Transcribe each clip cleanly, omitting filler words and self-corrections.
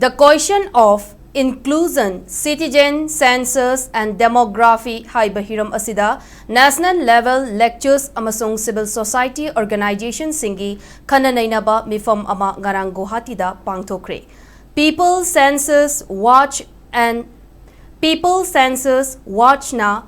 The question of inclusion, citizen census and demography haiba hiram asida national level lectures amasung civil society organization singi khananainaba mifam ama ngarang Guwahati da pangthokre. People Census Watch na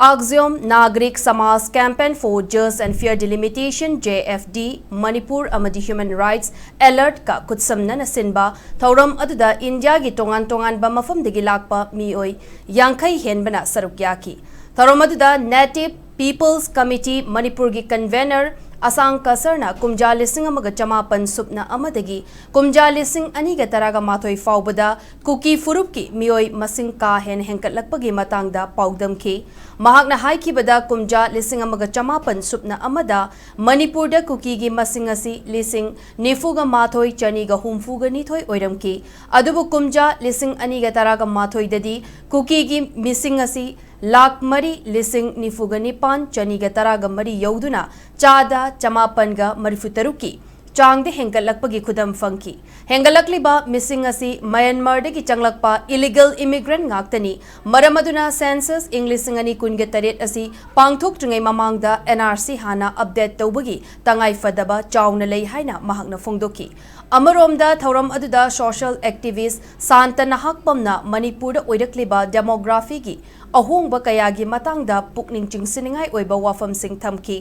Axiom Nagrik Samaj Campaign for Just and Fair Delimitation JFD Manipur amadi Human Rights Alert ka kutsamna na sinba thauram aduda India gi tongan ba mafamdagi lakpa mioi yangkai henbana sarukyaki thauram aduda Native People's Committee Manipur gi convener Asang Kasarna kumja lising amaga chamapan supna amadagi kumja lising aniga taraga mathoi faubada kuki furupki mioi masing ka hen henkatlakpagi matangda paudamki mahakna haikibada kumja lising amaga chamapan supna amada Manipurda kuki gi masing asi lising nifuga mathoi chaniga humfuga nithoi oiramki adubu kumja lising aniga taraga mathoi dadi kuki gi missing asi lakh मरी लिसिंग निफुगा निपान चनीगा तरागा मरी यौदुना चादा चमापनगा मरिफुतरुकी चांगदे हेंगलकपगी खुदम funky हेंगलकलिबा मिसिंग असी म्यांमारदगी चंगलकपा illegal immigrant ngaktani maramaduna census इंग्लिसिंग अनि कुनगे तरेट असी पांगथोक ट्रिंगै ममांगदा NRC हाना अपडेट तौबगी तंगाई फदबा चावना लई हाइना महाकना फोंगदोकी अमरोमदा थौरम अदुदा सोशल एक्टिविस्ट सांतना हकपमना मणिपुरदा ओइरक्लिबा डेमोग्राफीगी अहोंगबा कयागी मतंगदा पुकनिंग चिंगसिनिंगाई ओइबा वाफमसिंग थमकी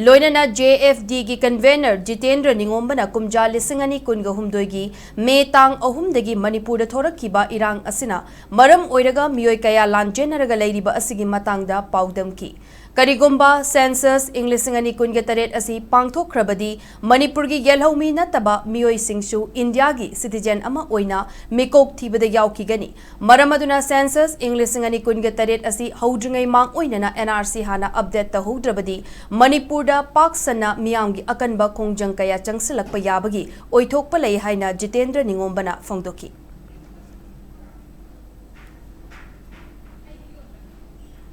लोइनना JFD गी कन्वेनर जितेंद्र निंगोंबना कुमजा लिसिंग अनि कुनगा हुमदोइगी मे तांग अहुमदगी मणिपुरदा थोरक्किबा इरांग असिना मरम ओइरगा मियोय कया लांजेनरगा लैरिबा असिगी मतंगदा पाउदमकी करिगुम्बा सेंसस इंग्लिसिंग अनि कुनगे तरेट असि पांगथोखरबदी मणिपुरगी येलहौमी नतबा मियोय सिंगसु इंडियागी सिटीजन अमा ओइना मिकोक थीबदा यावकीगनी मरमदुना सेंसस इंग्लिसिंग अनि कुनगे तरेट असि हौद्रिंगै मांग ओइनना NRC हाना अपडेट तहौद्रबदी मणिपुरदा पाकसना मियामगी अकनबा खोंजंग कया चंगसिलकपा याबगी ओइथोकपा लई हाइना जितेंद्र निंगोंबना फोंदोकी।